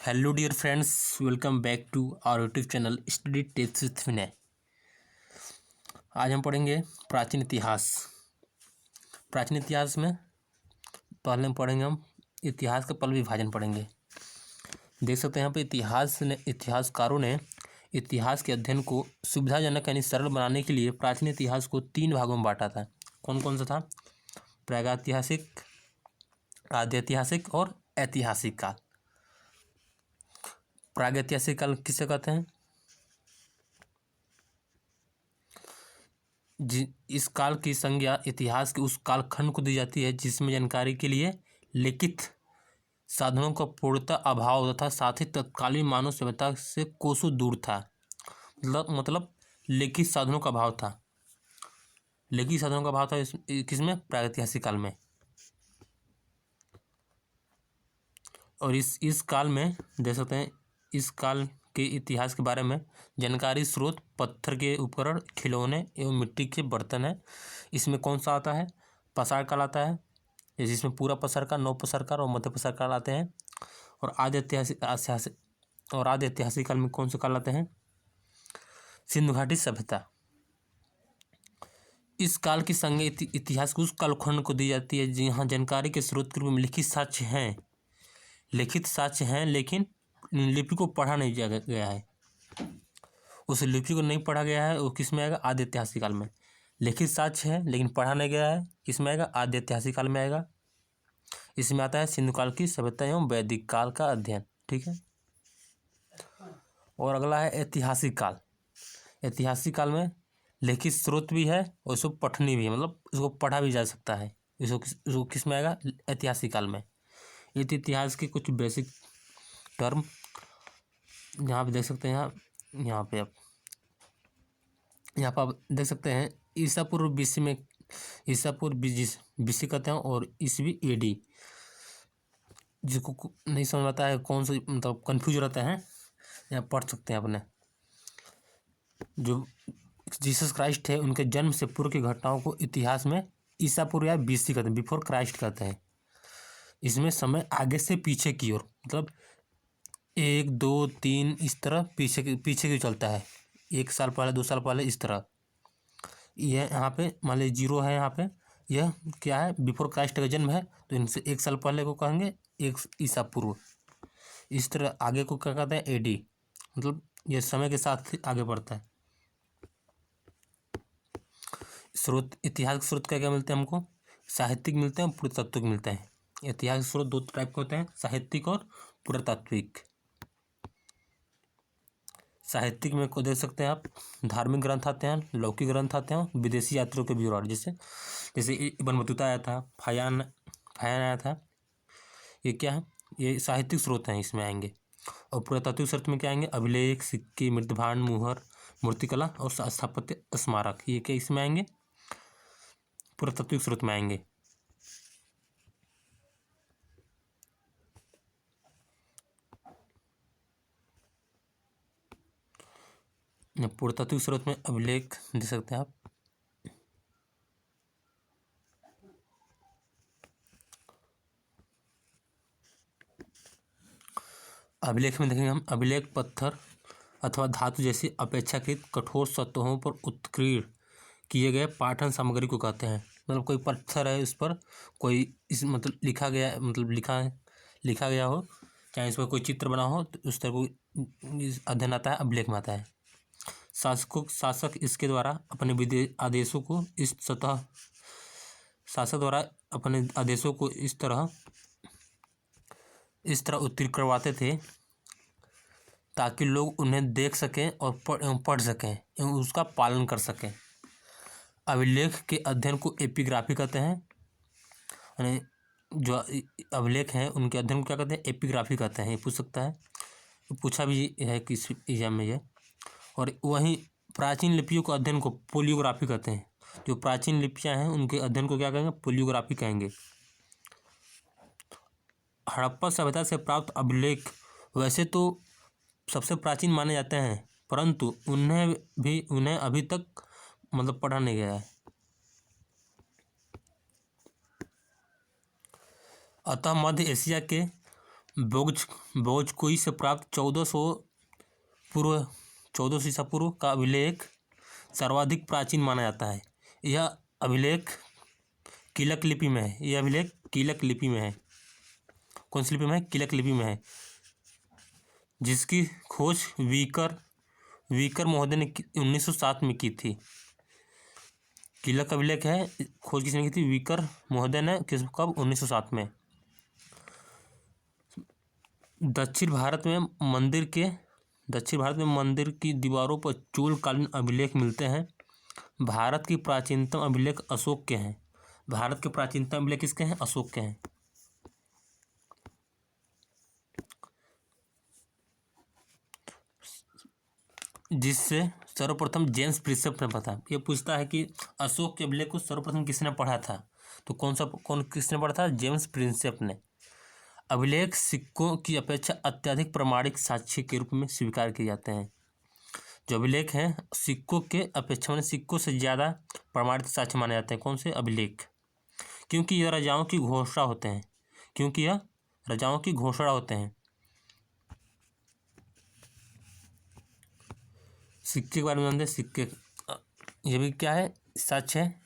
Hello dear friends, welcome back to our YouTube channel study tips with Vinay. आज हम पढ़ेंगे प्राचीन इतिहास। प्राचीन इतिहास में पहले हम पढ़ेंगे इतिहास का पल विभाजन पढ़ेंगे। देख सकते हैं यहाँ पे इतिहासकारों ने इतिहास के अध्ययन को सुविधाजनक यानी सरल बनाने के लिए प्राचीन इतिहास को 3 भागों में बांटा था। कौन कौन सा था? प्रागैतिहासिक, आद्य ऐतिहासिक और ऐतिहासिक काल। प्रागैतिहासिक काल किसे कहते हैं? इस काल की संज्ञा इतिहास के उस कालखंड को दी जाती है जिसमें जानकारी के लिए लिखित साधनों का पूर्णतः अभाव तथा साथ ही तत्कालीन मानव सभ्यता से कोसों दूर था। मतलब लिखित साधनों का अभाव था। लिखित साधनों का अभाव था किसमें? प्रागैतिहासिक काल में। और इस काल में देख सकते हैं, इस काल के इतिहास के बारे में जानकारी स्रोत पत्थर के उपकरण, खिलौने एवं मिट्टी के बर्तन है। इसमें कौन सा आता है? पसार काल आता है, जिसमें पूरा पसार काल, नव पसार काल और मध्य पसार काल आते हैं। और आद्य ऐतिहासिक काल में कौन से काल आते हैं? सिंधु घाटी सभ्यता। इस काल की संज्ञा इतिहास के उस कालखंड को दी जाती है जहाँ जानकारी के स्रोत के रूप में लिखित साक्ष्य हैं, लेकिन लिपि को पढ़ा नहीं गया है। उस लिपि को नहीं पढ़ा गया है, वो किस में आएगा? आद्य ऐतिहासिक काल में। लिखित साक्ष्य है लेकिन पढ़ा नहीं गया है, किस में आएगा? आद्य ऐतिहासिक काल में आएगा। इसमें आता है सिंधु काल की सभ्यता एवं वैदिक काल का अध्ययन। ठीक है। और अगला है ऐतिहासिक काल। ऐतिहासिक काल में लिखित स्रोत भी है और इसको पठनी भी है, मतलब इसको पढ़ा भी जा सकता है। इसको किस में आएगा? ऐतिहासिक काल में। इतिहास के कुछ बेसिक टर्म यहाँ पे देख सकते हैं। यहाँ पे आप देख सकते हैं, ईसा पूर्व बीसी में, ईसा पूर्व बीसी कहते हैं और ईसवी एडी। जिसको नहीं समझ आता है, कौन सा मतलब कंफ्यूज रहता है, यहाँ पढ़ सकते हैं अपने। जो जीसस क्राइस्ट है उनके जन्म से पूर्व की घटनाओं को इतिहास में ईसा पूर्व या बीसी कहते हैं, बिफोर क्राइस्ट कहते हैं। इसमें समय आगे से पीछे की ओर, मतलब 1, 2, 3 इस तरह पीछे की चलता है। 1 साल पहले, 2 साल पहले, इस तरह। यह यहाँ पे मान लीजिए 0 है, यहाँ पे यह क्या है? बिफोर क्राइस्ट का जन्म है, तो इनसे 1 साल पहले को कहेंगे 1 ईसा पूर्व। इस तरह आगे को क्या कहते हैं? एडी। मतलब यह समय के साथ आगे बढ़ता है। स्रोत, इतिहास के स्रोत क्या क्या मिलते हैं हमको? साहित्यिक मिलते हैं और पुरातात्विक मिलते हैं। इतिहास के स्रोत 2 टाइप के होते हैं, साहित्यिक और पुरातात्विक। साहित्यिक में को देख सकते हैं आप, धार्मिक ग्रंथ आते हैं, लौकिक ग्रंथ आते हैं, विदेशी यात्रियों के ब्यौरा, जैसे इब्न बतूता आया था, फायान आया था। ये क्या है? ये साहित्यिक स्रोत हैं, इसमें आएंगे। और पुरातात्विक स्रोत में क्या आएंगे? अभिलेख, सिक्के, मृतभांड, मुहर, मूर्तिकला और स्थापत्य स्मारक। ये क्या इसमें आएंगे? पुरातात्विक स्रोत में आएंगे। पुरातात्विक स्रोत में अभिलेख देख सकते हैं आप। अभिलेख में देखेंगे हम, अभिलेख पत्थर अथवा धातु जैसी अपेक्षाकृत कठोर सतहों पर उत्कीर्ण किए गए पाठन सामग्री को कहते हैं। मतलब कोई पत्थर है, उस पर कोई इस मतलब लिखा गया हो, चाहे इस पर कोई चित्र बना हो, तो उस तरह को अध्ययन आता है, अभिलेख में आता है। शासक इसके द्वारा अपने आदेशों को इस तरह उत्तीर्ण करवाते थे ताकि लोग उन्हें देख सकें और पढ़ सकें एवं उसका पालन कर सकें। अभिलेख के अध्ययन को एपिग्राफी कहते हैं। यानी जो अभिलेख हैं उनके अध्ययन को क्या कहते हैं? एपिग्राफी कहते हैं। ये पूछ सकता है, पूछा भी है किस एग्जाम में ये। और वहीं प्राचीन लिपियों के अध्ययन को पोलियोग्राफी कहते हैं। जो प्राचीन लिपियां हैं उनके अध्ययन को क्या कहेंगे? पोलियोग्राफी कहेंगे। हड़प्पा सभ्यता से प्राप्त अभिलेख वैसे तो सबसे प्राचीन माने जाते हैं, परंतु उन्हें अभी तक मतलब पढ़ा नहीं गया है। अतः मध्य एशिया के बोझकुई से प्राप्त 1400 ईसा पूर्व का अभिलेख सर्वाधिक प्राचीन माना जाता है। यह अभिलेख कीलक लिपि में है। यह अभिलेख कीलक लिपि में है। कौन सी लिपि में है? कीलक लिपि में है, जिसकी खोज वीकर महोदय ने 1907 में की थी। कीलक अभिलेख है, खोज किसने की थी? वीकर महोदय ने। कब? 1907 में। दक्षिण भारत में मंदिर की दीवारों पर चोलकालीन अभिलेख मिलते हैं। भारत की प्राचीनतम अभिलेख अशोक के हैं। भारत के प्राचीनतम अभिलेख किसके हैं? अशोक के हैं। जिससे सर्वप्रथम जेम्स प्रिंसेप ने पढ़ा। ये पूछता है कि अशोक के अभिलेख को सर्वप्रथम किसने पढ़ा था? तो किसने पढ़ा था? जेम्स प्रिंसेप ने। अभिलेख सिक्कों की अपेक्षा अत्यधिक प्रामाणिक साक्ष्य के रूप में स्वीकार किए जाते हैं। जो अभिलेख हैं सिक्कों के अपेक्षा में सिक्कों से ज़्यादा प्रमाणित साक्ष्य माने जाते हैं। कौन से? अभिलेख। क्योंकि यह राजाओं की घोषणा होते हैं। सिक्के के बारे में जानते हैं। सिक्के ये भी क्या है? साक्ष्य है।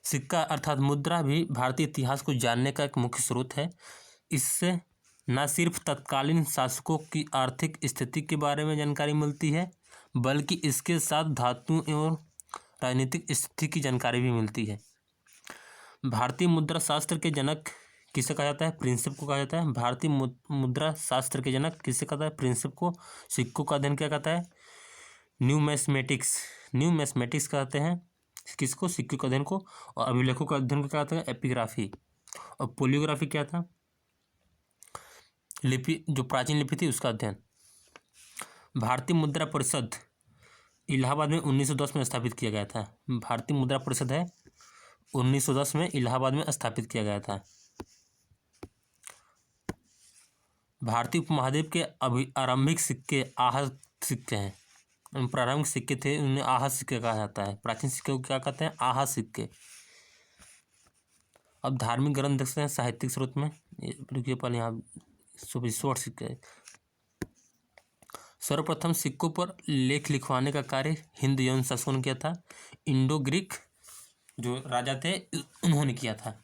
सिक्का अर्थात मुद्रा भी भारतीय इतिहास को जानने का एक मुख्य स्रोत है। इससे न सिर्फ तत्कालीन शासकों की आर्थिक स्थिति के बारे में जानकारी मिलती है, बल्कि इसके साथ धातु एवं राजनीतिक स्थिति की जानकारी भी मिलती है। भारतीय मुद्रा शास्त्र के जनक किसे कहा जाता है? प्रिंसेप को कहा जाता है। भारतीय मुद्रा शास्त्र के जनक किसे कहता है? प्रिंसेप को। सिक्कों का अध्ययन क्या कहता है? न्यूमेस्मेटिक्स कहते हैं। किसको? सिक्कों का अध्ययन को। और अभिलेखों का अध्ययन को क्या कहते हैं? एपिग्राफी। और पोलियोग्राफी क्या था? लिपि, जो प्राचीन लिपि थी उसका अध्ययन। भारतीय मुद्रा परिषद इलाहाबाद में 1910 में स्थापित किया गया था। भारतीय मुद्रा परिषद है 1910 में इलाहाबाद में स्थापित किया गया था। भारतीय उपमहाद्वीप के आरंभिक सिक्के आहत सिक्के हैं। प्रारंभिक सिक्के थे, उन्हें आहत सिक्के कहा जाता है। प्राचीन सिक्के को क्या कहते हैं? आहत सिक्के। अब धार्मिक ग्रंथ देख सकते हैं साहित्यिक स्रोत में। रुकिए पहले यहाँ शॉर्ट सिक्के। सर्वप्रथम सिक्कों पर लेख लिखवाने का कार्य हिंद यवन शासकों ने किया था। इंडो ग्रीक जो राजा थे उन्होंने किया था।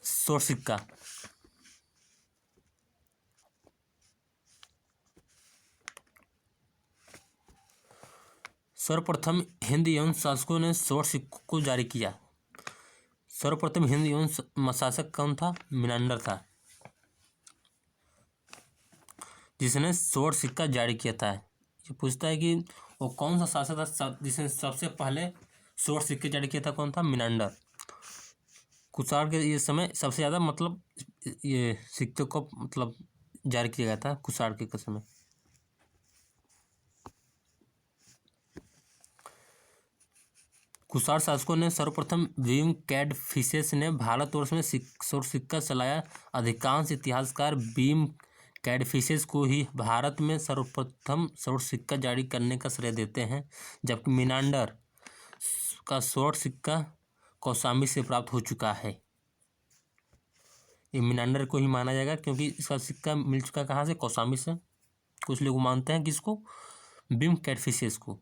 शॉर्ट सिक्का सर्वप्रथम हिंद यवन शासकों ने शॉर्ट सिक्कों को जारी किया। सर्वप्रथम हिंद यवन शासक कौन था? मिनांडर था, जिसने शॉर्ट सिक्का जारी किया था। ये पूछता है कि वो कौन सा शासक था जिसने सबसे पहले शॉर्ट सिक्के जारी किया था? कौन था? मिनांडर। कुषाण के ये समय सबसे ज़्यादा मतलब ये सिक्के को मतलब जारी किया गया था कुषाण के समय। कुषाण शासकों ने सर्वप्रथम विलियम कैडफिसेस ने भारतवर्ष में शॉर्ट सिक्का चलाया। अधिकांश इतिहासकार विलियम कैडफिसेस को ही भारत में सर्वप्रथम शॉर्ट सिक्का जारी करने का श्रेय देते हैं, जबकि मिनांडर का शॉर्ट सिक्का कौशाम्बी से प्राप्त हो चुका है। ये मिनांडर को ही माना जाएगा क्योंकि इसका सिक्का मिल चुका कहाँ से? कौशाम्बी से। कुछ लोग मानते हैं किसको? विलियम कैडफिसेस को।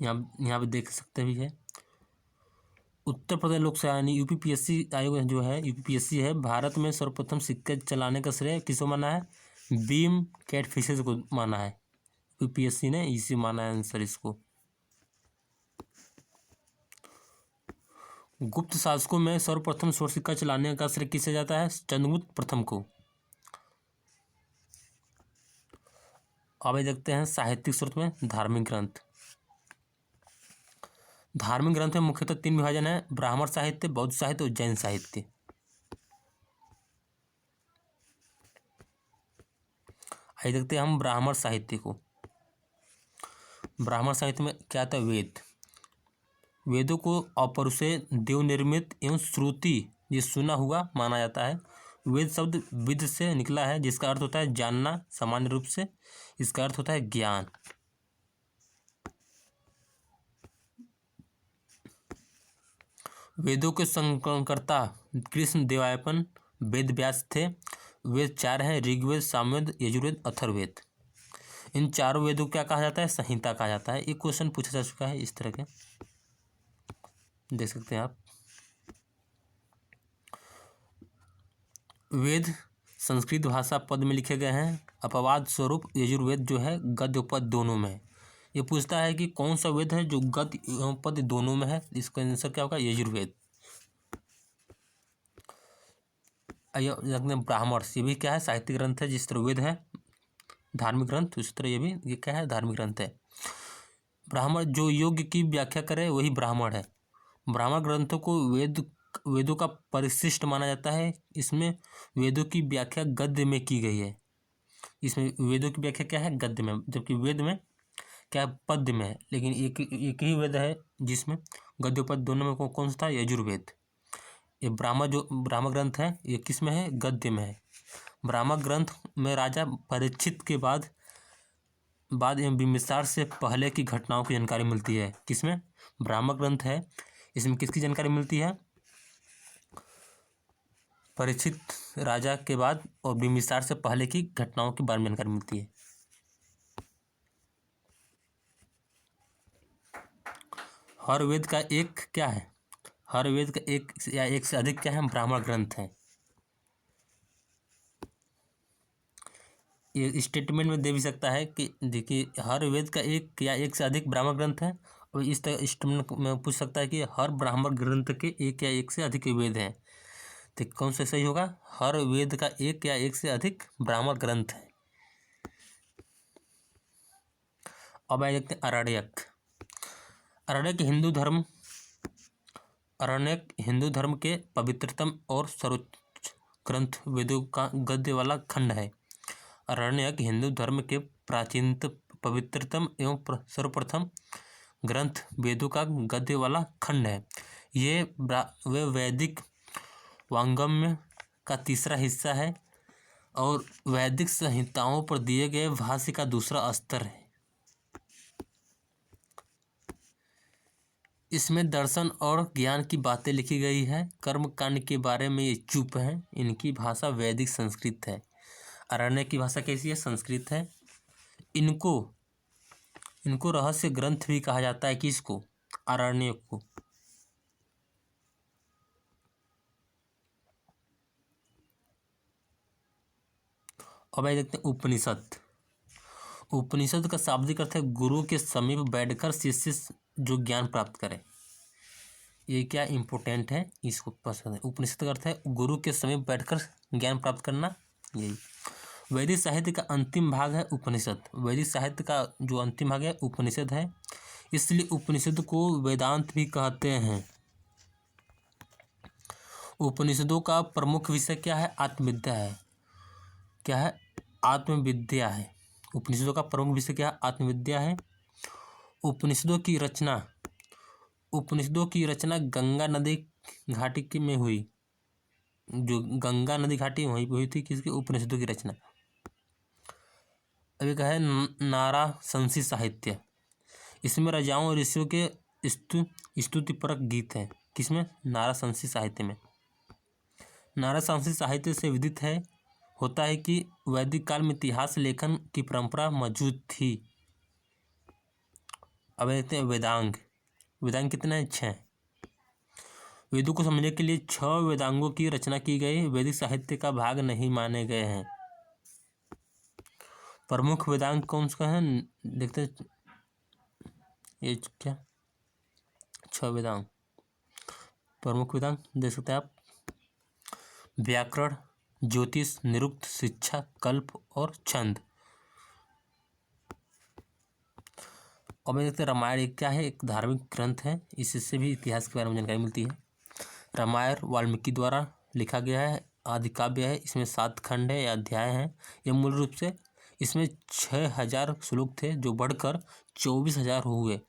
यहाँ पे देख सकते भी है। उत्तर प्रदेश लोक सेवा यानी यूपीपीएससी आयोग जो है, यूपीपीएससी है, भारत में सर्वप्रथम सिक्के चलाने का श्रेय किसको माना है? विलियम कैडफिसेस को माना है। यूपीपीएससी ने इसी माना है आंसर इसको। गुप्त शासकों में सर्वप्रथम शॉर्ट सिक्का चलाने का श्रेय किसे जाता है? चंद्रगुप्त प्रथम को। अब देखते हैं साहित्यिक स्रोत में धार्मिक ग्रंथ। धार्मिक ग्रंथ में मुख्यतः 3 विभाजन है: ब्राह्मण साहित्य, बौद्ध साहित्य और जैन साहित्य। आइए देखते हैं हम ब्राह्मण साहित्य को। ब्राह्मण साहित्य में क्या आता है? वेद। वेदों को अपौरुषेय, देव निर्मित एवं श्रुति ये सुना हुआ माना जाता है। वेद शब्द विद से निकला है, जिसका अर्थ होता है जानना। सामान्य रूप से इसका अर्थ होता है ज्ञान। वेदों के संकलनकर्ता कृष्ण देवरायन वेद व्यास थे। वेद 4 हैं, ऋग्वेद, सामवेद, यजुर्वेद, अथर्ववेद। इन चारों वेदों को क्या कहा जाता है? संहिता कहा जाता है। एक क्वेश्चन पूछा जा चुका है इस तरह के, देख सकते हैं आप। वेद संस्कृत भाषा पद में लिखे गए हैं। अपवाद स्वरूप यजुर्वेद जो है गद्य और पद दोनों में है। ये पूछता है कि कौन सा वेद है जो गद्य एवं पद दोनों में है, इसका आंसर क्या होगा? यजुर्वेद। ब्राह्मण, ये भी क्या है? साहित्यिक ग्रंथ है। जिस तरह वेद है धार्मिक ग्रंथ, उसी तरह ये क्या है? धार्मिक ग्रंथ है। ब्राह्मण जो योग्य की व्याख्या करे वही ब्राह्मण है। ब्राह्मण ग्रंथों को वेदों का परिशिष्ट माना जाता है। इसमें वेदों की व्याख्या गद्य में की गई है। इसमें वेदों की व्याख्या क्या है? गद्य में, जबकि वेद में क्या है? पद्य में है। लेकिन एक ही वेद है जिसमें गद्य पद्य दोनों में कौन सा था? यजुर्वेद। ये ब्राह्मण ग्रंथ है, ये किस में है? गद्य में है। ब्राह्मण ग्रंथ में राजा परीक्षित के बाद एवं बिंबिसार से पहले की घटनाओं की जानकारी मिलती है। किसमें? ब्राह्मण ग्रंथ है, इसमें किसकी जानकारी मिलती है? परीक्षित राजा के बाद और बिंबिसार से पहले की घटनाओं के बारे में जानकारी मिलती है। हर वेद का एक क्या है? हर वेद का एक या एक से अधिक क्या है? ब्राह्मण ग्रंथ है। ये स्टेटमेंट में दे भी सकता है कि देखिए हर वेद का एक या एक से अधिक ब्राह्मण ग्रंथ है, और इस तरह स्टेटमेंट में पूछ सकता है कि हर ब्राह्मण ग्रंथ के एक या एक से अधिक वेद हैं। तो कौन सा सही होगा? हर वेद का एक या एक से अधिक ब्राह्मण ग्रंथ है। अब आइए देखते हैं आरण्यक। आरण्यक हिंदू धर्म के पवित्रतम और सर्वोच्च ग्रंथ वेदों का गद्य वाला खंड है। आरण्यक हिंदू धर्म के प्राचीनतम, पवित्रतम एवं सर्वप्रथम ग्रंथ वेदों का गद्य वाला खंड है। ये वैदिक वांगमय का तीसरा हिस्सा है और वैदिक संहिताओं पर दिए गए भाष्य का दूसरा स्तर है। इसमें दर्शन और ज्ञान की बातें लिखी गई है। कर्म कांड के बारे में ये चुप है। इनकी भाषा वैदिक संस्कृत है। आरण्यक की भाषा कैसी है? संस्कृत है। इनको रहस्य ग्रंथ भी कहा जाता है। किसको? आरण्यक को। अब आइए देखते हैं उपनिषद। उपनिषद का शाब्दिक अर्थ है गुरु के समीप बैठकर शिष्य जो ज्ञान प्राप्त करे। ये क्या इम्पोर्टेंट है, इसको पसंद है। उपनिषद का अर्थ है गुरु के समीप बैठकर ज्ञान प्राप्त करना। यही वैदिक साहित्य का अंतिम भाग है उपनिषद। वैदिक साहित्य का जो अंतिम भाग है उपनिषद है, इसलिए उपनिषद को वेदांत भी कहते हैं। उपनिषदों का प्रमुख विषय क्या है? आत्मविद्या है। क्या है? आत्मविद्या है। उपनिषदों का प्रमुख विषय क्या है? आत्मविद्या है। उपनिषदों की रचना गंगा नदी घाटी में हुई। जो गंगा नदी घाटी वहीं पर हुई थी। किसकी? उपनिषदों की रचना। अभी कहा है नारा संसी साहित्य। इसमें राजाओं और ऋषियों के स्तुतिपरक गीत हैं। किसमें? नारा संसी साहित्य में। नारा संसी साहित्य से विदित होता है कि वैदिक काल में इतिहास लेखन की परंपरा मौजूद थी। अब देखते हैं वेदांग। वेदांग कितने हैं? 6। वेदों को समझने के लिए 6 वेदांगों की रचना की गई। वैदिक साहित्य का भाग नहीं माने गए हैं। प्रमुख वेदांग कौन सा है? देखते हैं। ये क्या 6 वेदांग प्रमुख वेदांग देख सकते हैं आप। व्याकरण, ज्योतिष, निरुक्त, शिक्षा, कल्प और छंद। और मैं देखते हैं रामायण एक क्या है? एक धार्मिक ग्रंथ है। इससे भी इतिहास के बारे में जानकारी मिलती है। रामायण वाल्मीकि द्वारा लिखा गया है, आदि काव्य है। इसमें 7 खंड है या अध्याय हैं। ये मूल रूप से इसमें 6000 श्लोक थे जो बढ़कर 24,000 हुए।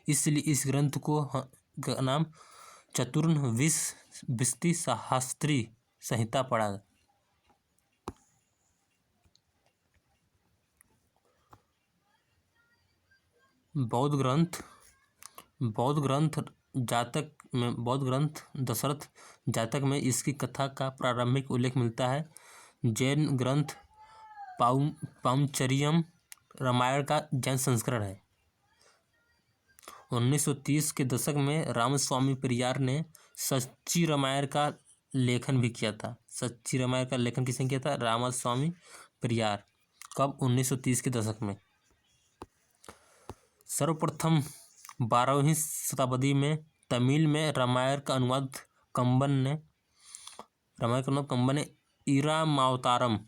इसलिए इस ग्रंथ का नाम चतुर्विंशति सहस्त्री संहिता पड़ा। बौद्ध ग्रंथ जातक दशरथ जातक में इसकी कथा का प्रारंभिक उल्लेख मिलता है। जैन ग्रंथ पांचजन्यम रामायण का जैन संस्करण है। 1930 के दशक में रामस्वामी पेरियार ने सच्ची रामायण का लेखन भी किया था। सच्ची रामायण का लेखन किसने किया था? रामस्वामी पेरियार। कब? 1930 के दशक में। सर्वप्रथम 12वीं शताब्दी में तमिल में रामायण का अनुवाद कंबन ने इरामावतारम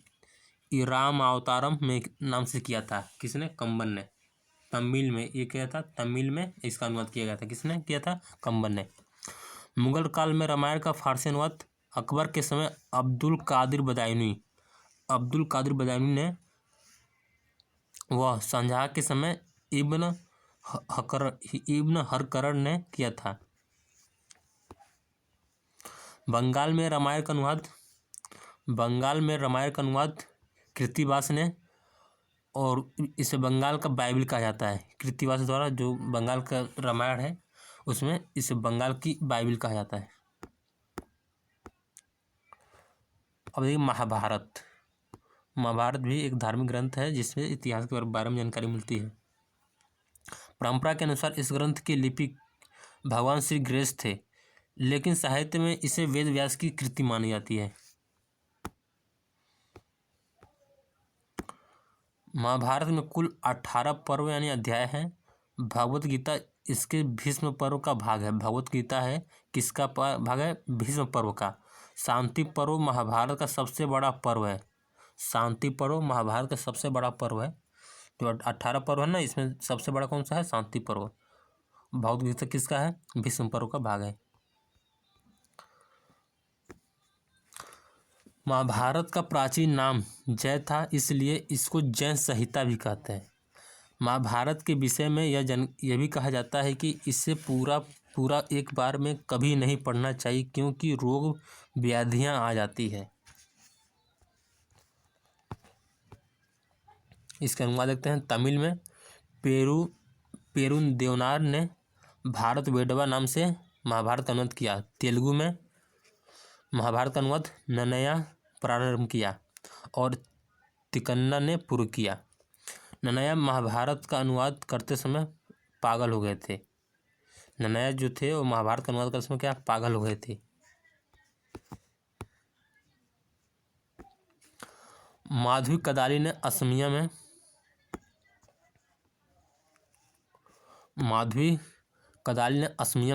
में नाम से किया था। किसने? कंबन ने। तमिल में ये किया था, तमिल में इसका अनुवाद किया गया था। किसने किया था? कंबन ने। मुगल काल में रामायण का फारसी अनुवाद अकबर के समय अब्दुल कादिर बदायूनी ने वह शाहजहां के समय इब्न हरकरण ने किया था। बंगाल में रामायण का अनुवाद कृत्तिवास ने, और इसे बंगाल का बाइबल कहा जाता है। कृत्तिवास द्वारा जो बंगाल का रामायण है उसमें इसे बंगाल की बाइबल कहा जाता है। अब देखिए महाभारत भी एक धार्मिक ग्रंथ है जिसमें इतिहास के बारे में जानकारी मिलती है। परंपरा के अनुसार इस ग्रंथ के लिपिक भगवान श्री गणेश थे, लेकिन साहित्य में इसे वेद व्यास की कृति मानी जाती है। महाभारत में कुल 18 पर्व यानी अध्याय हैं। भगवत गीता इसके भीष्म पर्व का भाग है। भगवत गीता है किसका भाग है? भीष्म पर्व का। शांति पर्व महाभारत का सबसे बड़ा पर्व है। शांति पर्व महाभारत का सबसे बड़ा पर्व है। जो 18 पर्व है ना, इसमें सबसे बड़ा कौन सा है? शांति पर्व। भगवत गीता किसका है? भीष्म पर्व का भाग है। महाभारत का प्राचीन नाम जय था, इसलिए इसको जैन संहिता भी कहते हैं। महाभारत के विषय में यह भी कहा जाता है कि इसे पूरा एक बार में कभी नहीं पढ़ना चाहिए, क्योंकि रोग व्याधियां आ जाती है। इसका अनुवाद देखते हैं। तमिल में पेरुदेवनार ने भारत वेडवा नाम से महाभारत का अनुवाद किया। तेलुगु में महाभारत का अनुवाद नन्नया प्रारंभ किया और तिक्कन्ना ने पूर्व किया। नन्नया महाभारत का अनुवाद करते समय पागल हो गए थे। नन्नया जो थे वो महाभारत का अनुवाद करते समय क्या? पागल हो गए थे। माधवी कदाली ने असमिया में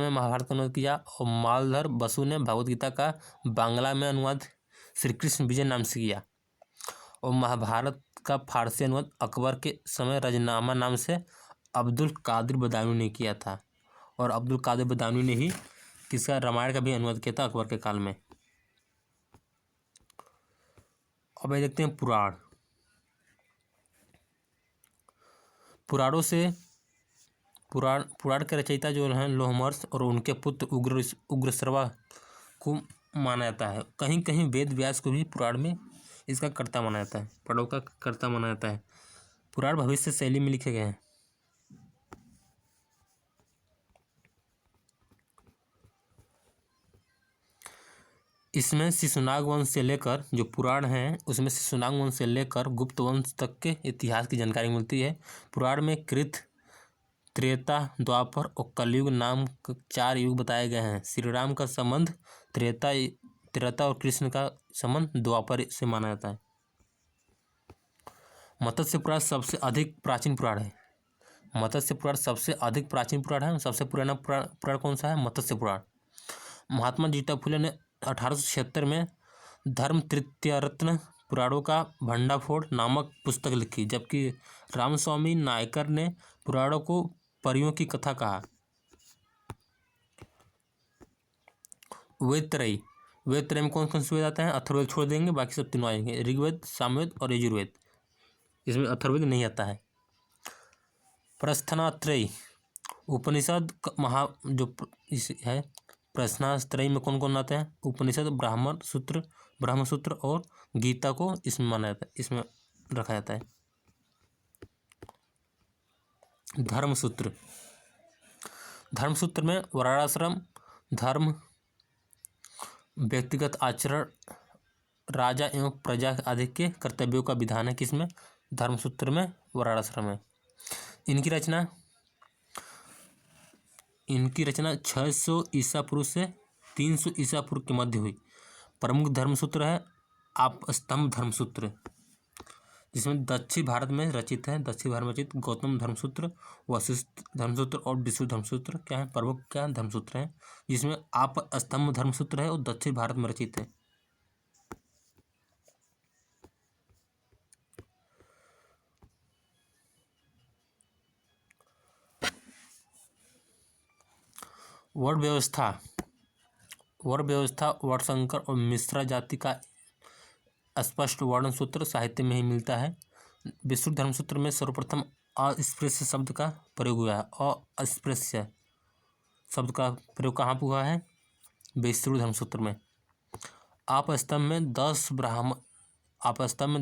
महाभारत का अनुवाद किया, और मालधर बसु ने भगवत गीता का बांग्ला में अनुवाद श्री कृष्ण विजय नाम से किया, और महाभारत का फारसी अनुवाद अकबर के समय रजनामा नाम से अब्दुल कादिर बदायूनी ने किया था। और अब्दुल कादिर बदायूनी ने ही किसका? रामायण का भी अनुवाद किया था अकबर के काल में। अब ये देखते हैं पुराण के रचयिता जो हैं लोमहर्षि और उनके पुत्र उग्रश्रवा को माना जाता है। कहीं कहीं वेद व्यास को भी पुराण में इसका कर्ता माना जाता है, पढ़ो का कर्ता माना जाता है। पुराण भविष्य शैली में लिखे गए हैं। इसमें शिशुनाग वंश से लेकर, जो पुराण हैं उसमें शिशुनाग वंश से लेकर गुप्त वंश तक के इतिहास की जानकारी मिलती है। पुराण में कृत, त्रेता, द्वापर और कलयुग नाम 4 युग बताए गए हैं। श्री राम का संबंध त्रेता और कृष्ण का संबंध द्वापर से माना जाता है। मत्स्य पुराण सबसे अधिक प्राचीन पुराण है। मत्स्य पुराण सबसे अधिक प्राचीन पुराण है। सबसे पुराना पुराण कौन सा है? मत्स्य पुराण। महात्मा ज्योतिबा फुले ने 1876 में धर्म तृतीयरत्न पुराणों का भंडाफोड़ नामक पुस्तक लिखी, जबकि रामस्वामी नायकर ने पुराणों को परियों की कथा कहा। वेद त्रय में कौन कौन से वेद आते हैं? अथर्ववेद छोड़ देंगे, बाकी सब तीनों आएंगे, ऋग्वेद, सामवेद और यजुर्वेद। इसमें अथर्ववेद नहीं आता है। प्रस्थानत्रयी उपनिषद है। प्रस्थानत्रयी में कौन कौन आते हैं? उपनिषद, ब्रह्मसूत्र और गीता को इसमें माना जाता है, इसमें रखा जाता है। धर्मसूत्र में वर्णाश्रम धर्म, व्यक्तिगत आचरण, राजा एवं प्रजा आदि के कर्तव्यों का विधान है किसमें? धर्मसूत्र में, वर्णाश्रम में। इनकी रचना 600 ईसा पूर्व से 300 ईसा पूर्व के मध्य हुई। प्रमुख धर्मसूत्र है आपस्तंभ धर्मसूत्र, जिसमें दक्षिण भारत में रचित है। दक्षिण भारत में रचित गौतम धर्मसूत्र, वशिष्ठ धर्मसूत्र और विष्णु धर्मसूत्र क्या है? प्रमुख क्या धर्मसूत्र हैं, जिसमें आपस्तंभ धर्मसूत्र है और दक्षिण भारत में रचित है। वर्ण व्यवस्था वर्णशंकर और मिश्रा जाति का स्पष्ट वर्ण सूत्र साहित्य में ही मिलता है। विष्णु धर्मसूत्र में सर्वप्रथम अस्पृश्य शब्द का प्रयोग हुआ है। अस्पृश्य शब्द का प्रयोग कहाँ पर हुआ है? विष्णु धर्मसूत्र में। आपस्तंभ में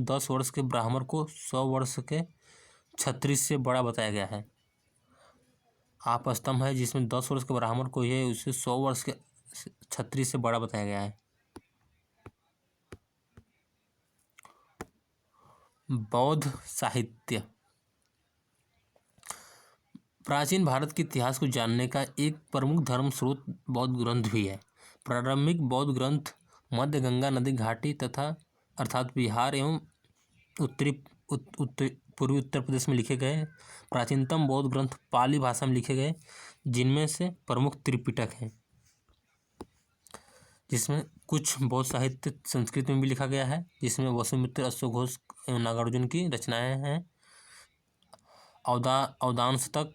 10 वर्ष के ब्राह्मण को 100 वर्ष के क्षत्रिय से बड़ा बताया गया है। आपस्तंभ है जिसमें 10 वर्ष के ब्राह्मण को यह उसे 100 वर्ष के क्षत्रिय से बड़ा बताया गया है। बौद्ध साहित्य। प्राचीन भारत के इतिहास को जानने का एक प्रमुख धर्म स्रोत बौद्ध ग्रंथ भी है। प्रारंभिक बौद्ध ग्रंथ मध्य गंगा नदी घाटी तथा अर्थात बिहार एवं पूर्वी उत्तर प्रदेश में लिखे गए। प्राचीनतम बौद्ध ग्रंथ पाली भाषा में लिखे गए, जिनमें से प्रमुख त्रिपिटक हैं, जिसमें कुछ बौद्ध साहित्य संस्कृत में भी लिखा गया है, जिसमें वसुमित्र, अश्वघोष एवं नागार्जुन की रचनाएं हैं। अवदान शतक,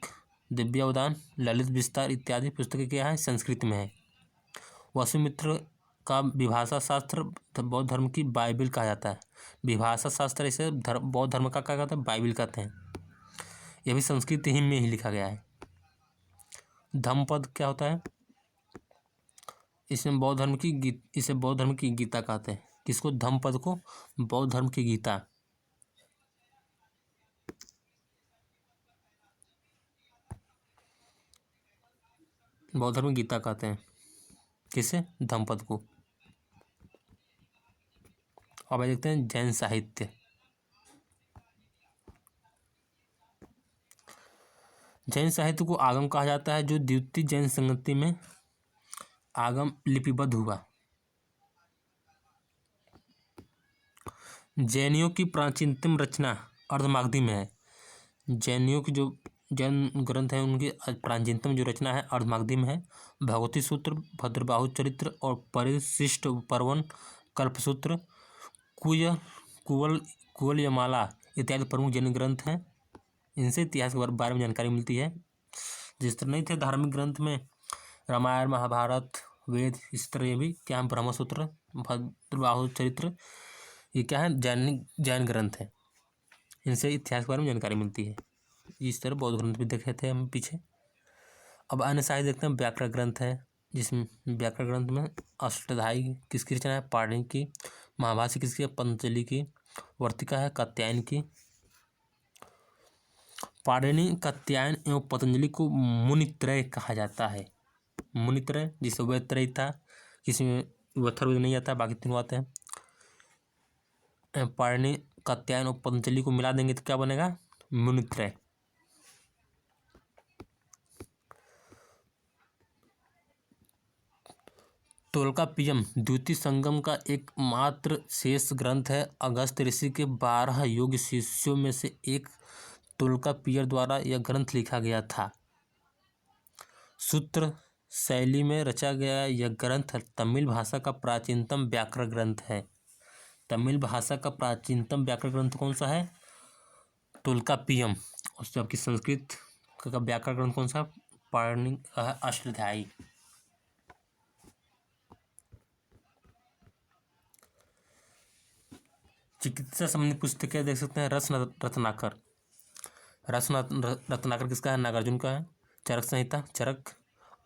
दिव्यावदान, ललित विस्तार इत्यादि पुस्तकें क्या हैं? संस्कृत में है। वसुमित्र का विभाषा शास्त्र बौद्ध धर्म की बाइबिल कहा जाता है। विभाषा शास्त्र इसे बौद्ध धर्म का क्या कहते हैं? बाइबिल कहते हैं। यह भी संस्कृत ही में ही लिखा गया है। धम्मपद क्या होता है? इसे बौद्ध धर्म की गीता कहते हैं। किसको? धम्मपद को बौद्ध धर्म की गीता, बौद्ध धर्म की गीता कहते हैं। किसे? धम्मपद को। अब देखते हैं जैन साहित्य। जैन साहित्य को आगम कहा जाता है, जो द्वितीय जैन संगति में आगम लिपिबद्ध हुआ। जैनियों की प्राचीनतम रचना अर्धमागधी में है। जैनियों की जो जैन ग्रंथ है उनकी प्राचीनतम जो रचना है अर्धमागधी में है। भगवती सूत्र, भद्रबाहु चरित्र और परिशिष्ट पर्वन, कल्पसूत्र, कुवलयमाला इत्यादि प्रमुख जैन ग्रंथ हैं। इनसे इतिहास के बारे में जानकारी मिलती है। जिस तरह नहीं थे धार्मिक ग्रंथ में रामायण, महाभारत, वेद, इस तरह ये भी क्या है? ब्रह्मसूत्र, भद्रबाहु चरित्र, ये क्या है? जैन ग्रंथ है। इनसे इतिहास के बारे में जानकारी मिलती है। इस तरह बौद्ध ग्रंथ भी देखे थे हम पीछे। अब अन्य साहित्य देखते हैं। व्याकरण ग्रंथ है, जिसमें व्याकरण ग्रंथ में अष्टाध्यायी किसकी रचना है? पाणिनि की। महाभाष्य किसकी है? पतंजलि की। वर्तिका है कात्यायन की। पाणिनि, कात्यायन एवं पतंजलि को मुनित्रय कहा जाता है। मुनित्रय, जिसे वेदत्रय था, किसी अथर्ववेद नहीं आता, बाकी तीनों आते हैं। पाणिनि, कात्यायन और पतंजलि को मिला देंगे तो क्या बनेगा? मुनित्रय। तोल्काप्पियम द्वितीय संगम का एकमात्र शेष ग्रंथ है। अगस्त्य ऋषि के 12 योग्य शिष्यों में से एक तोल्काप्पियर द्वारा यह ग्रंथ लिखा गया था। सूत्र शैली में रचा गया यह ग्रंथ तमिल भाषा का प्राचीनतम व्याकरण ग्रंथ है। तमिल भाषा का प्राचीनतम व्याकरण ग्रंथ कौन सा है? तोल्काप्पियम। और जबकि संस्कृत का व्याकरण ग्रंथ कौन सा? पाणिनि का अष्टाध्यायी। चिकित्सा संबंधी पुस्तकें देख सकते हैं। रत्नाकर किसका है? नागार्जुन का है। चरक संहिता, चरक।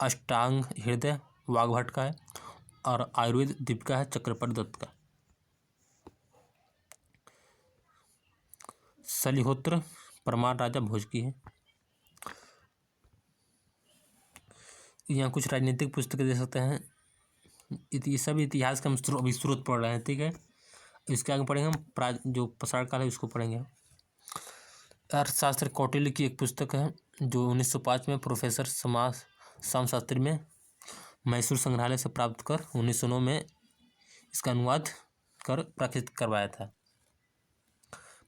अष्टांग हृदय वाग्भट का है। और आयुर्वेद दीपिका है चक्रपाणि दत्त का। सलिहोत्र परमार राजा भोज की है। यहाँ कुछ राजनीतिक पुस्तकें दे सकते हैं। ये सब इतिहास का हम अभी स्रोत पढ़ रहे हैं, ठीक है। इसके आगे पढ़ेंगे हम जो प्रसार काल है उसको पढ़ेंगे। अर्थशास्त्र कौटिल्य की एक पुस्तक है जो 1905 में प्रोफेसर समाजशास्त्री में मैसूर संग्रहालय से प्राप्त कर 1909 में इसका अनुवाद कर प्रकाशित करवाया था।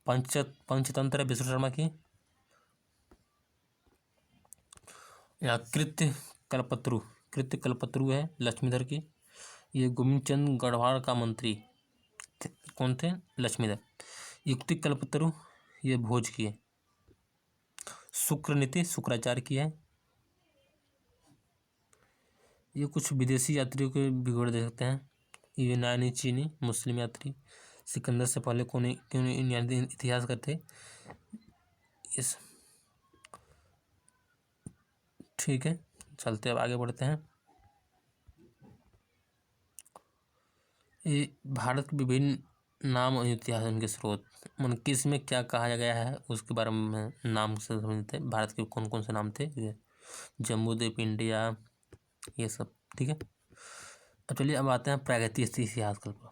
पंचतंत्र है विष्णु शर्मा की। यहाँ कृत्य कल्पत्रु है लक्ष्मीधर की। ये गोविंद चंद गढ़वाल का मंत्री कौन थे? लक्ष्मीधर। युक्ति कल्पत्रु ये भोज की है। शुक्र नीति शुक्राचार्य की है। ये कुछ विदेशी यात्रियों के बिगड़ दे सकते हैं। यूनानी चीनी मुस्लिम यात्री सिकंदर से पहले क्यों नहीं इतिहास करते इस, ठीक है। चलते अब आगे बढ़ते हैं। ये भारत के विभिन्न नाम और इतिहास उनके स्रोत मन किस में क्या कहा गया है उसके बारे में नाम से समझते हैं। भारत के कौन कौन से नाम थे? ये जम्बूद्वीप, इंडिया, ये सब, ठीक है। अब चलिए अब आते हैं प्रागैतिहासिक इतिहास पर।